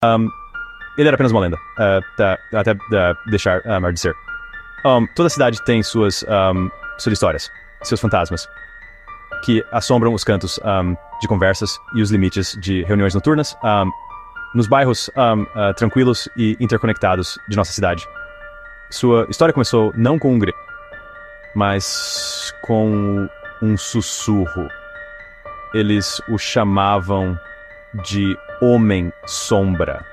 Ele era apenas uma lenda, até deixar de ser. Toda cidade tem suas histórias, seus fantasmas, que assombram os cantos de conversas e os limites de reuniões noturnas, nos bairros tranquilos e interconectados de nossa cidade. Sua história começou não com um grito, mas com um sussurro. Eles o chamavam de Homem-Sombra.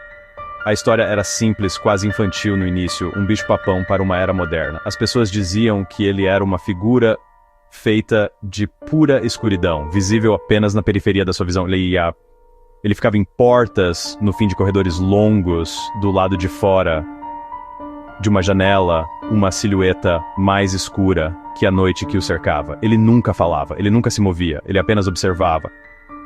A história era simples, quase infantil no início, um bicho-papão para uma era moderna. As pessoas diziam que ele era uma figura feita de pura escuridão, visível apenas na periferia da sua visão. Ele ficava em portas, no fim de corredores longos, do lado de fora de uma janela, uma silhueta mais escura que a noite que o cercava. Ele nunca falava, ele nunca se movia, ele apenas observava.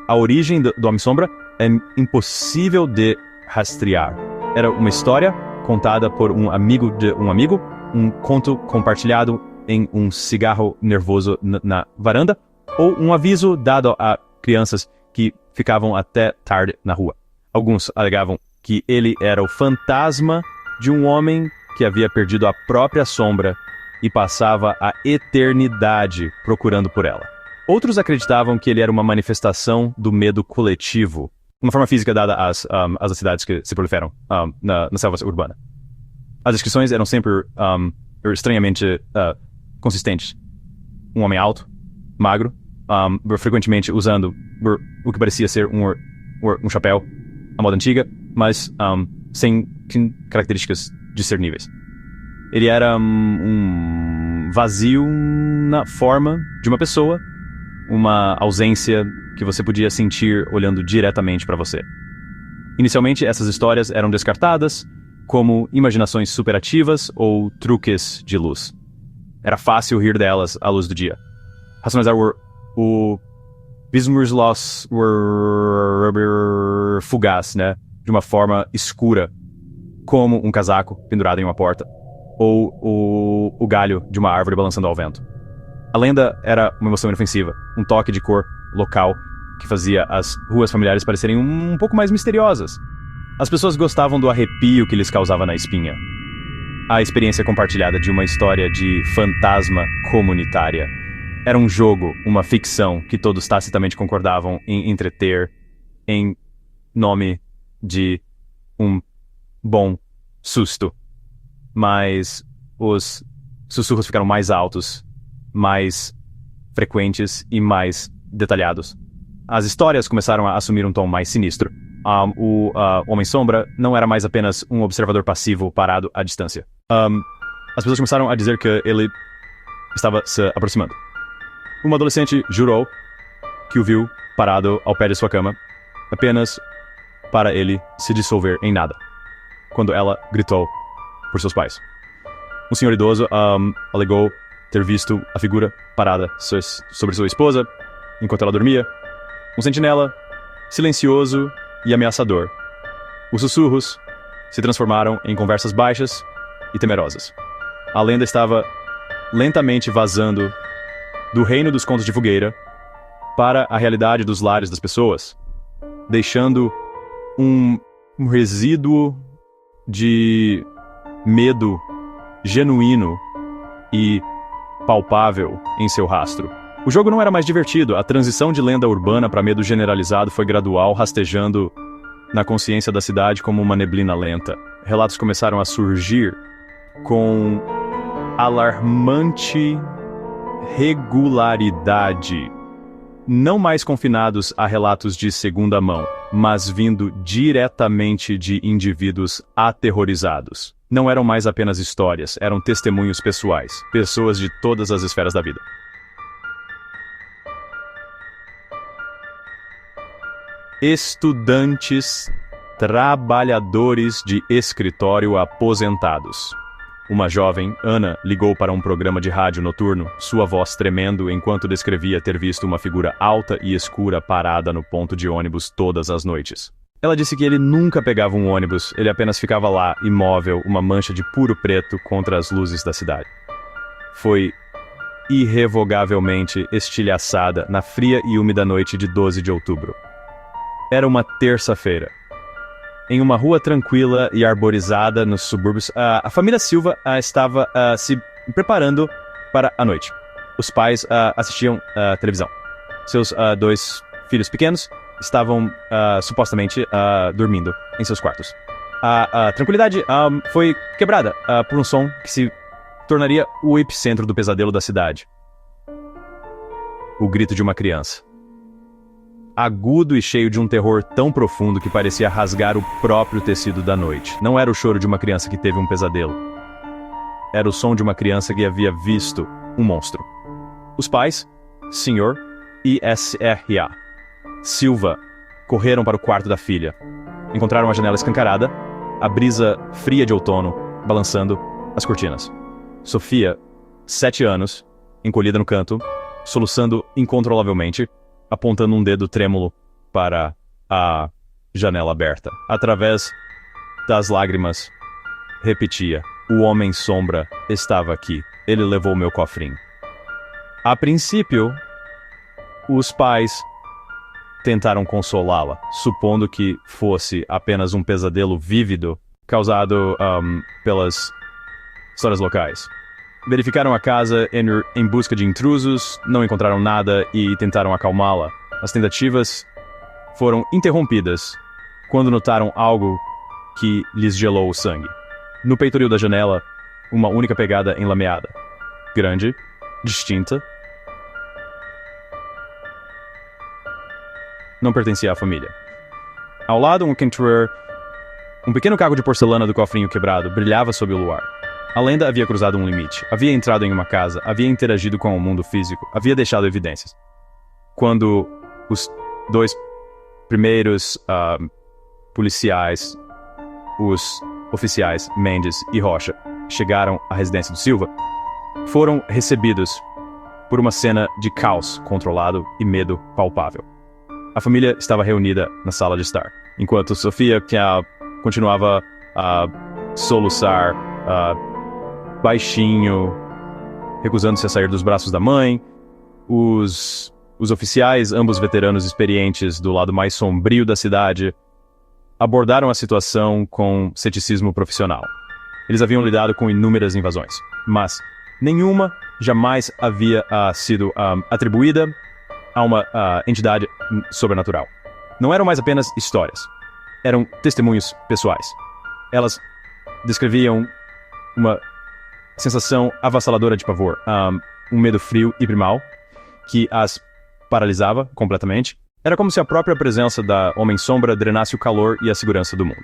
A origem do Homem-Sombra é impossível de rastrear. Era uma história contada por um amigo de um amigo, um conto compartilhado em um cigarro nervoso na varanda, ou um aviso dado a crianças que ficavam até tarde na rua. Alguns alegavam que ele era o fantasma de um homem que havia perdido a própria sombra e passava a eternidade procurando por ela. Outros acreditavam que ele era uma manifestação do medo coletivo, uma forma física dada às cidades que se proliferam na selva urbana. As descrições eram sempre estranhamente consistentes. Um homem alto, magro, frequentemente usando o que parecia ser um chapéu à moda antiga, mas sem características discerníveis. Ele era um vazio na forma de uma pessoa, uma ausência que você podia sentir olhando diretamente para você. Inicialmente, essas histórias eram descartadas como imaginações superativas ou truques de luz. Era fácil rir delas à luz do dia. Racionalizar o Bismursloss fugaz, né? De uma forma escura, como um casaco pendurado em uma porta, ou o galho de uma árvore balançando ao vento. A lenda era uma emoção inofensiva, um toque de cor local que fazia as ruas familiares parecerem um pouco mais misteriosas. As pessoas gostavam do arrepio que lhes causava na espinha. A experiência compartilhada de uma história de fantasma comunitária. Era um jogo, uma ficção que todos tacitamente concordavam em entreter em nome de um bom susto. Mas os sussurros ficaram mais altos, mais frequentes e mais detalhados. As histórias começaram a assumir um tom mais sinistro. O Homem-Sombra não era mais apenas um observador passivo parado à distância. As pessoas começaram a dizer que ele estava se aproximando. Uma adolescente jurou que o viu parado ao pé de sua cama, apenas para ele se dissolver em nada, quando ela gritou por seus pais. Um senhor idoso alegou ter visto a figura parada sobre sua esposa enquanto ela dormia. Um sentinela silencioso e ameaçador. Os sussurros se transformaram em conversas baixas e temerosas. A lenda estava lentamente vazando do reino dos contos de fogueira para a realidade dos lares das pessoas, deixando um resíduo de medo genuíno e palpável em seu rastro. O jogo não era mais divertido, a transição de lenda urbana para medo generalizado foi gradual, rastejando na consciência da cidade como uma neblina lenta. Relatos começaram a surgir com alarmante regularidade, não mais confinados a relatos de segunda mão, mas vindo diretamente de indivíduos aterrorizados. Não eram mais apenas histórias, eram testemunhos pessoais, pessoas de todas as esferas da vida. Estudantes, trabalhadores de escritório aposentados. Uma jovem, Ana, ligou para um programa de rádio noturno, sua voz tremendo enquanto descrevia ter visto uma figura alta e escura parada no ponto de ônibus todas as noites. Ela disse que ele nunca pegava um ônibus, ele apenas ficava lá, imóvel, uma mancha de puro preto contra as luzes da cidade. Foi irrevogavelmente estilhaçada na fria e úmida noite de 12 de outubro. Era uma terça-feira. Em uma rua tranquila e arborizada nos subúrbios, a família Silva estava se preparando para a noite. Os pais assistiam televisão. Seus 2 filhos pequenos estavam supostamente dormindo em seus quartos. A tranquilidade foi quebrada por um som que se tornaria o epicentro do pesadelo da cidade. O grito de uma criança. Agudo e cheio de um terror tão profundo que parecia rasgar o próprio tecido da noite. Não era o choro de uma criança que teve um pesadelo. Era o som de uma criança que havia visto um monstro. Os pais, Sr. e Sra. Silva, correram para o quarto da filha. Encontraram a janela escancarada, a brisa fria de outono balançando as cortinas. Sofia, 7 anos, encolhida no canto, soluçando incontrolavelmente, apontando um dedo trêmulo para a janela aberta. Através das lágrimas, repetia: "O Homem-Sombra estava aqui. Ele levou meu cofrinho." A princípio, os pais tentaram consolá-la, supondo que fosse apenas um pesadelo vívido causado pelas histórias locais. Verificaram a casa em busca de intrusos, não encontraram nada e tentaram acalmá-la. As tentativas foram interrompidas quando notaram algo que lhes gelou o sangue. No peitoril da janela, uma única pegada enlameada. Grande, distinta. Não pertencia à família. Ao lado, um pequeno caco de porcelana do cofrinho quebrado brilhava sob o luar. A lenda havia cruzado um limite, havia entrado em uma casa, havia interagido com o mundo físico, havia deixado evidências. Quando os 2 primeiros policiais, os oficiais Mendes e Rocha, chegaram à residência do Silva, foram recebidos por uma cena de caos controlado e medo palpável. A família estava reunida na sala de estar, enquanto Sofia continuava a soluçar baixinho, recusando-se a sair dos braços da mãe. Os oficiais, ambos veteranos experientes do lado mais sombrio da cidade, abordaram a situação com ceticismo profissional. Eles haviam lidado com inúmeras invasões, mas nenhuma jamais havia sido atribuída a uma entidade sobrenatural. Não eram mais apenas histórias, eram testemunhos pessoais. Elas descreviam uma sensação avassaladora de pavor, um medo frio e primal que as paralisava completamente. Era como se a própria presença da Homem-Sombra drenasse o calor e a segurança do mundo.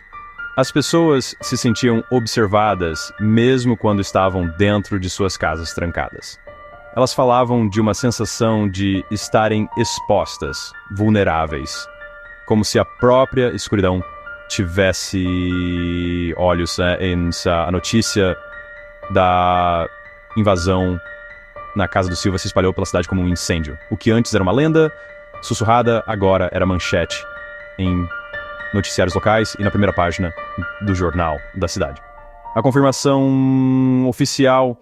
As pessoas se sentiam observadas mesmo quando estavam dentro de suas casas trancadas. Elas falavam de uma sensação de estarem expostas, vulneráveis, como se a própria escuridão tivesse olhos. A notícia da invasão na casa do Silva se espalhou pela cidade como um incêndio. O que antes era uma lenda sussurrada, agora era manchete em noticiários locais e na primeira página do jornal da cidade. A confirmação oficial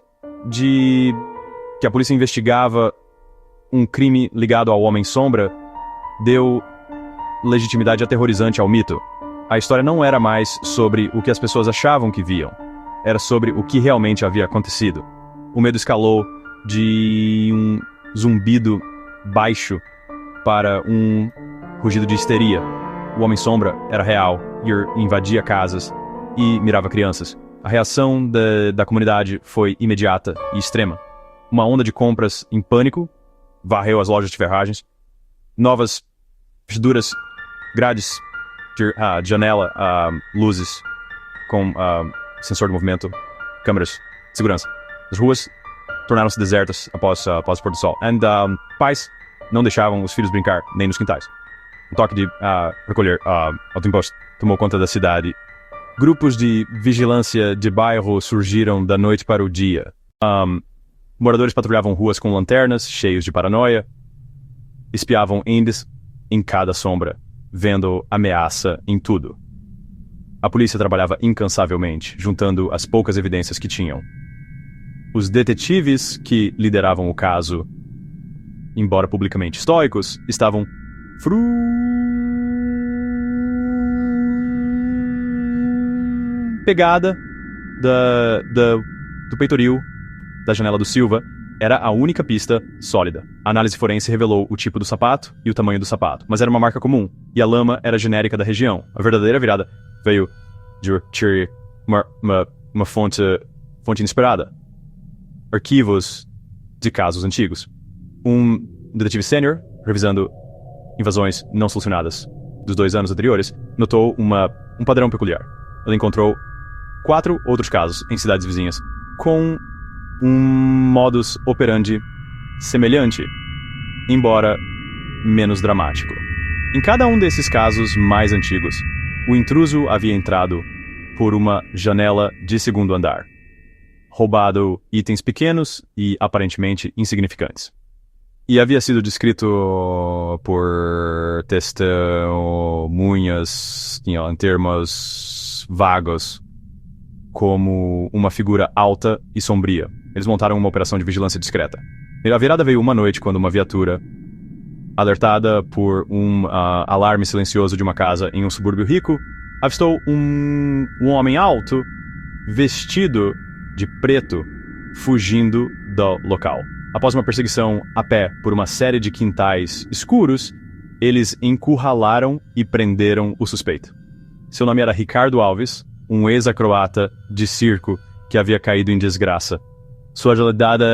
de que a polícia investigava um crime ligado ao Homem-Sombra deu legitimidade aterrorizante ao mito. A história não era mais sobre o que as pessoas achavam que viam. Era sobre o que realmente havia acontecido. O medo escalou de um zumbido baixo para um rugido de histeria. O Homem-Sombra era real e invadia casas e mirava crianças. A reação da comunidade foi imediata e extrema. Uma onda de compras em pânico varreu as lojas de ferragens. Novas fechaduras, grades de janela, luzes com sensor de movimento, câmeras de segurança. As ruas tornaram-se desertas após o pôr do sol. Pais não deixavam os filhos brincar, nem nos quintais. Um toque de recolher autoimposto tomou conta da cidade. Grupos de vigilância de bairro surgiram da noite para o dia. Moradores patrulhavam ruas com lanternas, cheios de paranoia. Espiavam índices em cada sombra, vendo ameaça em tudo. A polícia trabalhava incansavelmente, juntando as poucas evidências que tinham. Os detetives que lideravam o caso, embora publicamente estoicos, estavam pegada do peitoril da janela do Silva era a única pista sólida. A análise forense revelou o tipo do sapato e o tamanho do sapato, mas era uma marca comum, e a lama era genérica da região. A verdadeira virada veio de uma fonte inesperada. Arquivos de casos antigos. Um detetive sênior, revisando invasões não solucionadas dos 2 anos anteriores, notou um padrão peculiar. Ele encontrou 4 outros casos em cidades vizinhas, com um modus operandi semelhante, embora menos dramático. Em cada um desses casos mais antigos, o intruso havia entrado por uma janela de segundo andar, roubado itens pequenos e aparentemente insignificantes. E havia sido descrito por testemunhas, em termos vagos, como uma figura alta e sombria. Eles montaram uma operação de vigilância discreta. A virada veio uma noite quando uma viatura, alertada por um alarme silencioso de uma casa em um subúrbio rico, avistou um homem alto, vestido de preto, fugindo do local. Após uma perseguição a pé por uma série de quintais escuros, eles encurralaram e prenderam o suspeito. Seu nome era Ricardo Alves, um ex-acroata de circo que havia caído em desgraça. Sua agilidade,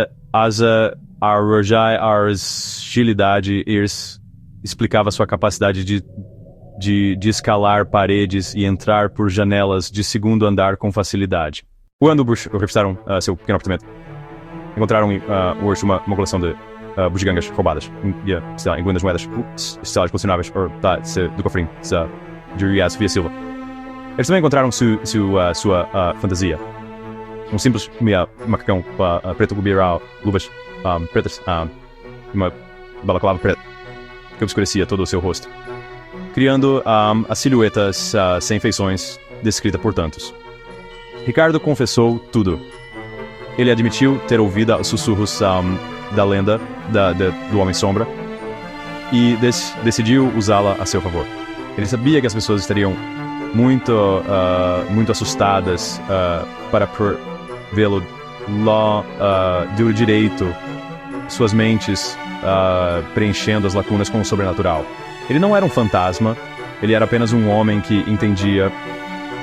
agilidade explicava sua capacidade de escalar paredes e entrar por janelas de segundo andar com facilidade. Quando revistaram seu pequeno apartamento, encontraram em Urso uma coleção de bugigangas roubadas, incluindo as moedas estelas colecionáveis do cofrinho de Sofia Silva. Eles também encontraram sua fantasia. Um simples macacão preto com luvas pretas e uma balaclava preta que obscurecia todo o seu rosto, criando as silhuetas sem feições descrita por tantos. Ricardo confessou tudo. Ele admitiu ter ouvido os sussurros da lenda do Homem-Sombra e decidiu usá-la a seu favor. Ele sabia que as pessoas estariam muito assustadas para vê-lo lá do direito, suas mentes preenchendo as lacunas com o sobrenatural. Ele não era um fantasma, ele era apenas um homem que entendia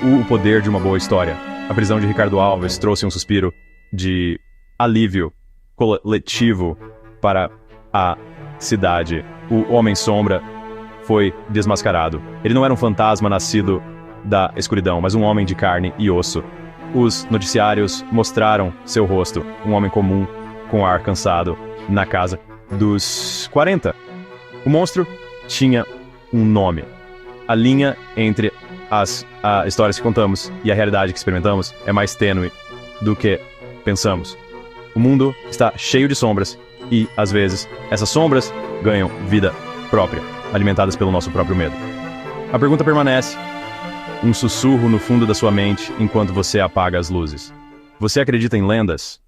o poder de uma boa história. A prisão de Ricardo Alves trouxe um suspiro de alívio coletivo para a cidade. O Homem-Sombra foi desmascarado. Ele não era um fantasma nascido da escuridão, mas um homem de carne e osso. Os noticiários mostraram seu rosto, um homem comum, com ar cansado, na casa dos 40. O monstro tinha um nome. A linha entre as histórias que contamos e a realidade que experimentamos é mais tênue do que pensamos. O mundo está cheio de sombras e, às vezes, essas sombras ganham vida própria, alimentadas pelo nosso próprio medo. A pergunta permanece, um sussurro no fundo da sua mente enquanto você apaga as luzes. Você acredita em lendas?